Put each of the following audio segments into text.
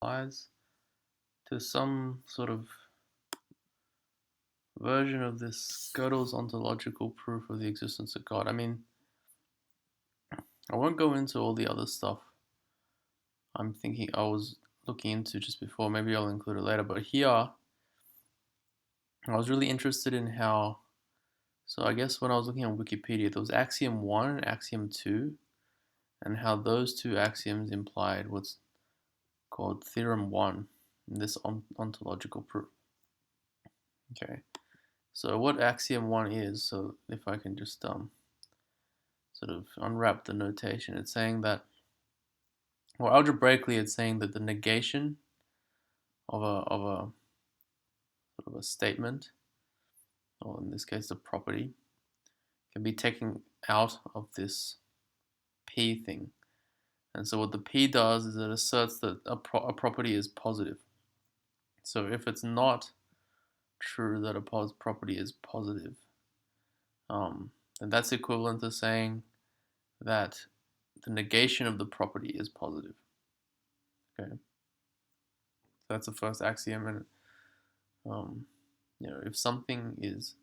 applies to some sort of version of this Gödel's ontological proof of the existence of God. I mean, I won't go into all the other stuff I was looking into just before. Maybe I'll include it later. But here, I was really interested in how. So I guess when I was looking on Wikipedia, there was Axiom 1 and Axiom 2, and how those two axioms implied what's called Theorem 1 in this ontological proof. Okay, so what Axiom 1 is, so if I can just sort of unwrap the notation, it's saying that, well, algebraically it's saying that the negation of a sort of a statement, or in this case a property, can be taken out of this P thing. And so what the P does is it asserts that a property is positive. So if it's not true that a property is positive, then that's equivalent to saying that the negation of the property is positive. Okay, so that's the first axiom. And if something is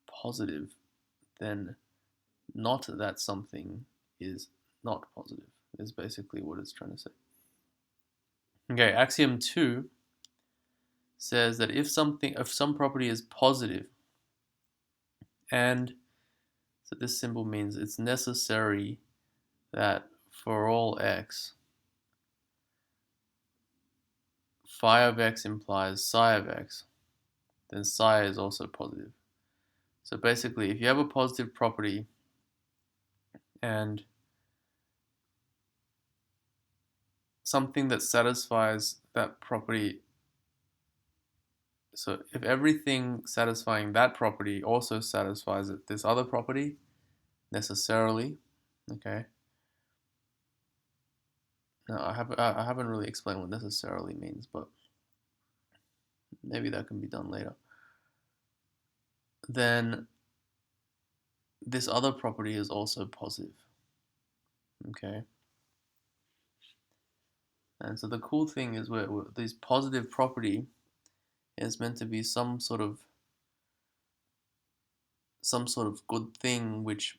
positive, then not that something is not positive is basically what it's trying to say. Okay, axiom 2 says that if some property is positive, and so this symbol means it's necessary that for all x, phi of x implies psi of x, then psi is also positive. So basically, if you have a positive property and something that satisfies that property, so if everything satisfying that property also satisfies this other property, necessarily, okay. Now I haven't really explained what necessarily means, but maybe that can be done later. Then this other property is also positive, okay. And so the cool thing is where this positive property is meant to be some sort of good thing, which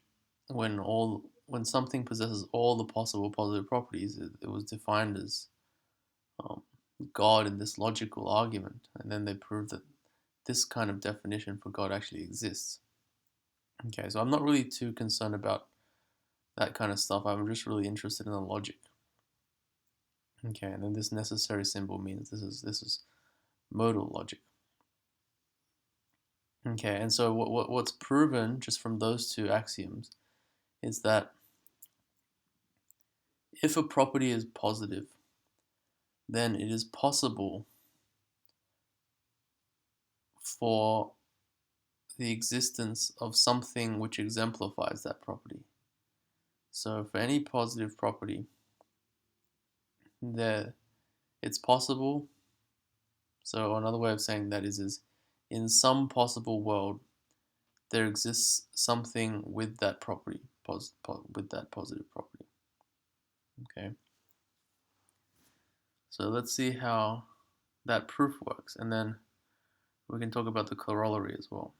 when something possesses all the possible positive properties, it was defined as God in this logical argument, and then they proved that this kind of definition for God actually exists. Okay, so I'm not really too concerned about that kind of stuff. I'm just really interested in the logic. Okay, and then this necessary symbol means this is modal logic. Okay, and so what's proven just from those two axioms is that if a property is positive, then it is possible for the existence of something which exemplifies that property. So for any positive property, it's possible. So another way of saying that is in some possible world, there exists something with that property, with that positive property. Okay. So let's see how that proof works, and then we can talk about the corollary as well.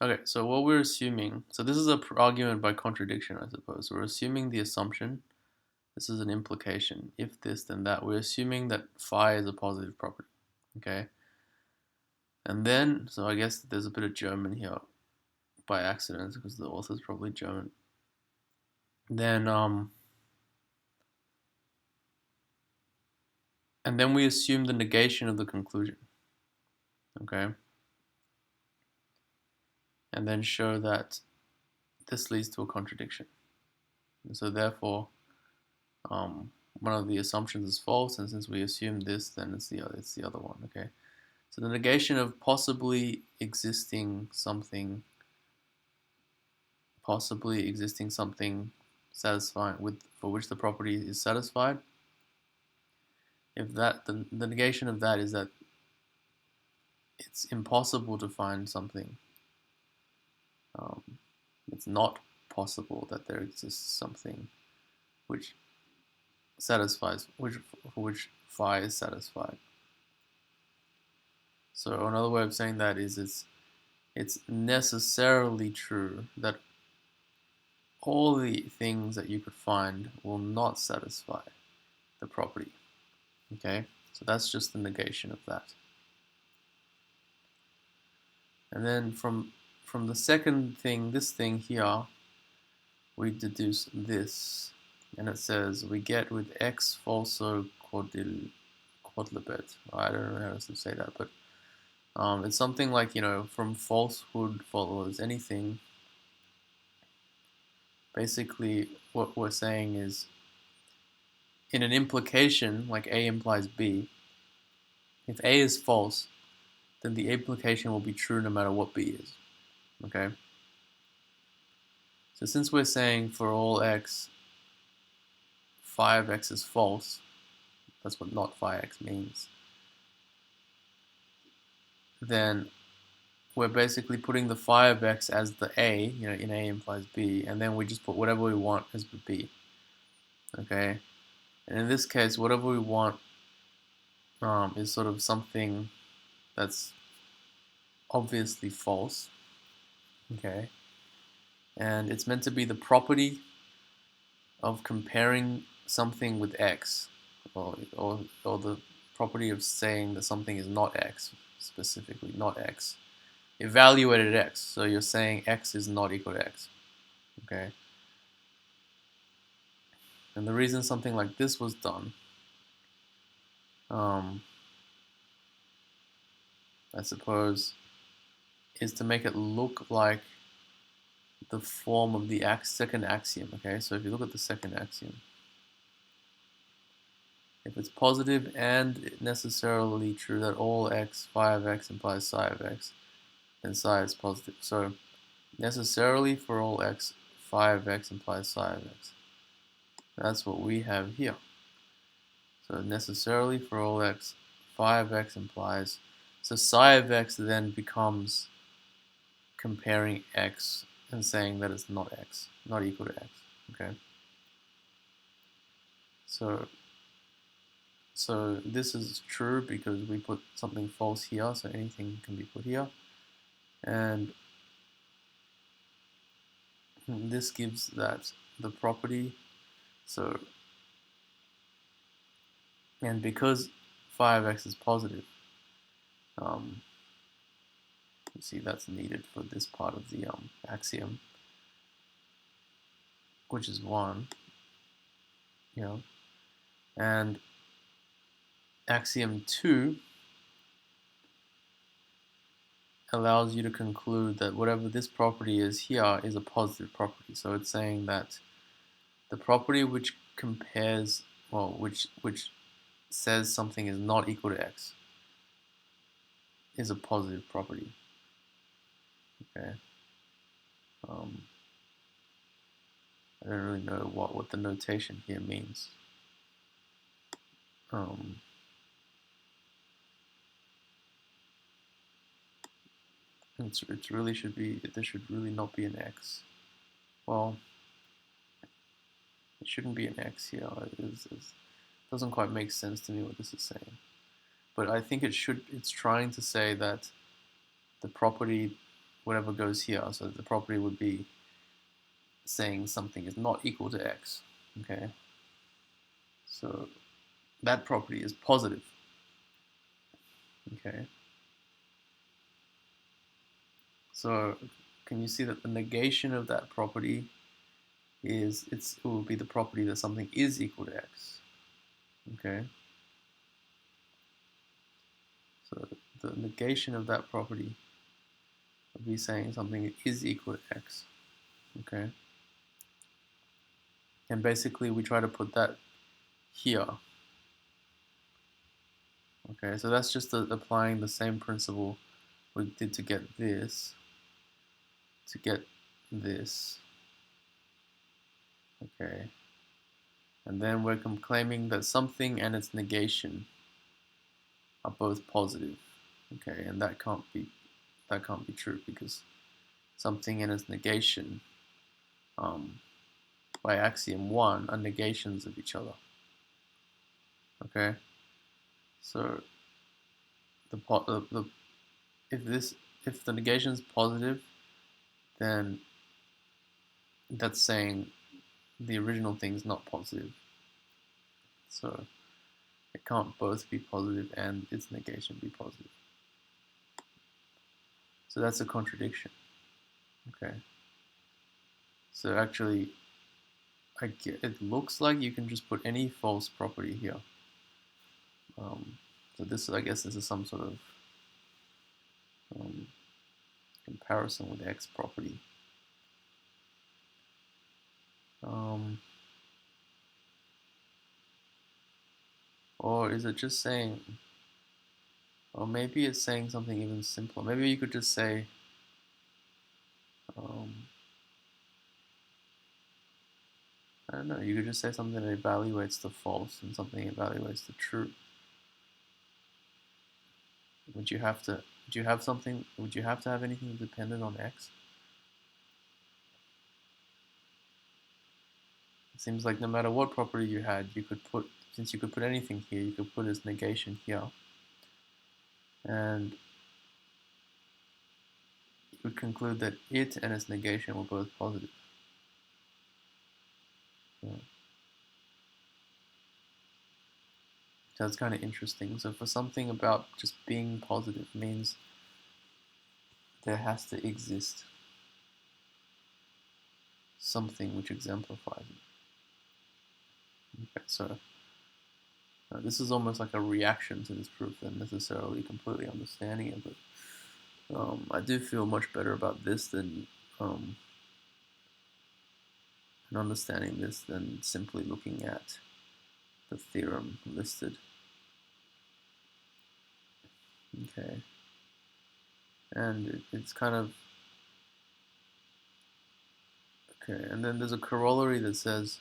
Okay, so what we're assuming, so this is an argument by contradiction, I suppose. We're assuming the assumption, this is an implication, if this then that. We're assuming that phi is a positive property, okay? And then, so I guess there's a bit of German here by accident because the author's probably German. Then, and then we assume the negation of the conclusion, okay? And then show that this leads to a contradiction. And so therefore, one of the assumptions is false, and since we assume this, then it's the other one, okay? So the negation of possibly existing something satisfying for which the property is satisfied. If that the negation of that is that it's impossible to find something. It's not possible that there exists something which satisfies, for which phi is satisfied. So another way of saying that is it's necessarily true that all the things that you could find will not satisfy the property. Okay, so that's just the negation of that. And then from the second thing, this thing here, we deduce this, and it says we get with x falso quodlibet. I don't know how to say that, but it's something like, from falsehood follows anything. Basically, what we're saying is, in an implication, like A implies B, if A is false, then the implication will be true no matter what B is. Okay? So since we're saying for all x, phi of x is false, that's what not phi x means, then we're basically putting the phi of x as the A, in A implies B, and then we just put whatever we want as the B. Okay? And in this case, whatever we want is sort of something that's obviously false. Okay? And it's meant to be the property of comparing something with x, or the property of saying that something is not x, specifically not x, evaluated x. So you're saying x is not equal to x. Okay? And the reason something like this was done, I suppose, is to make it look like the form of the second axiom. Okay, so if you look at the second axiom, if it's positive and necessarily true that all x, phi of x implies psi of x, then psi is positive. So necessarily for all x, phi of x implies psi of x. That's what we have here. So necessarily for all x, phi of x implies, so psi of x then becomes comparing x and saying that it's not x, not equal to x. Okay. So this is true because we put something false here, so anything can be put here. And this gives that the property. So, and because phi of x is positive, you see that's needed for this part of the axiom, which is 1, and axiom 2 allows you to conclude that whatever this property is here is a positive property. So it's saying that the property which compares, which says something is not equal to x is a positive property. Okay. I don't really know what the notation here means. It really should be, there should really not be an x. Well, it shouldn't be an x here. It doesn't quite make sense to me what this is saying. But I think it's trying to say that the property, whatever goes here, so the property would be saying something is not equal to x. Okay. So that property is positive. Okay. So can you see that the negation of that property is it will be the property that something is equal to x. Okay. So the negation of that property would be saying something is equal to x. Okay. And basically we try to put that here. Okay, so that's just applying the same principle we did to get this, okay, and then we're claiming that something and its negation are both positive, okay, and that can't be true because something and its negation, by axiom 1, are negations of each other, Okay, so the if the negation is positive, then that's saying the original thing is not positive. So it can't both be positive and its negation be positive. So that's a contradiction. Okay. So actually, it looks like you can just put any false property here. So this, I guess, this is some sort of comparison with X property. Or is it just saying, or maybe it's saying something even simpler. Maybe you could just say, I don't know, you could just say something that evaluates the false and something evaluates the true. Would you have to have anything dependent on X? It seems like no matter what property you had, since you could put anything here, you could put its negation here. And you would conclude that it and its negation were both positive. Yeah. So that's kind of interesting. So for something about just being positive means there has to exist something which exemplifies it. Okay, so this is almost like a reaction to this proof than necessarily completely understanding it, but I do feel much better about this than understanding this than simply looking at the theorem listed. Okay, and it's kind of okay, and then there's a corollary that says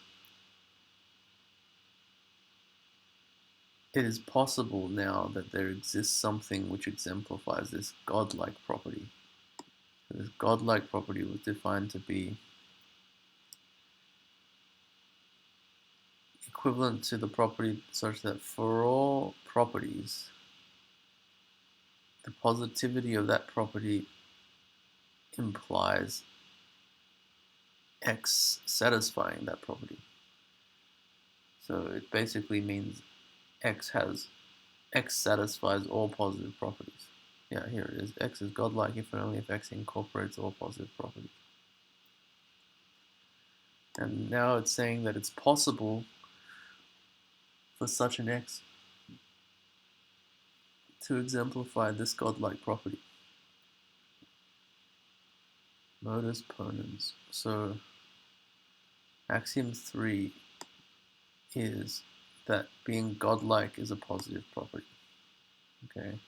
it is possible now that there exists something which exemplifies this godlike property. This godlike property was defined to be equivalent to the property such that for all properties, the positivity of that property implies X satisfying that property. So it basically means X satisfies all positive properties. Yeah, here it is. X is godlike if and only if X incorporates all positive properties. And now it's saying that it's possible for such an X to exemplify this godlike property. Modus ponens. So axiom 3 is that being godlike is a positive property. Okay.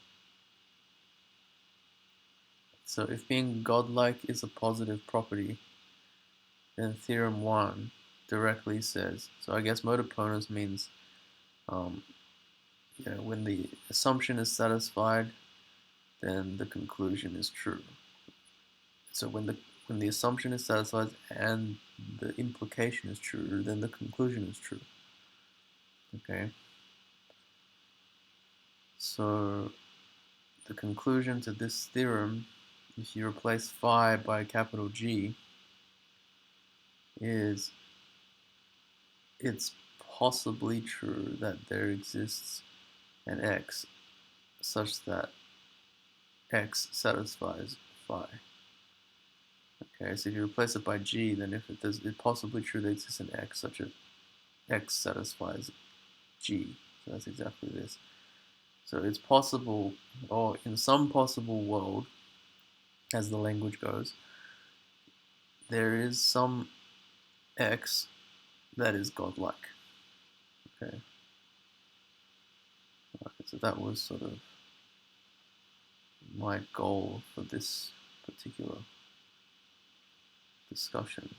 So if being godlike is a positive property, then theorem 1 directly says, so I guess modus ponens means when the assumption is satisfied, then the conclusion is true. So when the assumption is satisfied and the implication is true, then the conclusion is true. Okay. So the conclusion to this theorem, if you replace phi by capital G, is it's possibly true that there exists an X such that X satisfies phi. Okay, so if you replace it by G, then if it's possibly true that exists an X such that X satisfies G. So that's exactly this. So it's possible, or in some possible world, as the language goes, there is some X that is godlike. Okay. So that was sort of my goal for this particular discussion.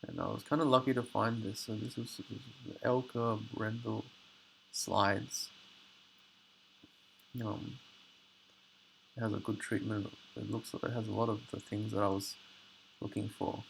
And I was kind of lucky to find this. So this was the Elke Brendel slides. It has a good treatment. It looks like it has a lot of the things that I was looking for.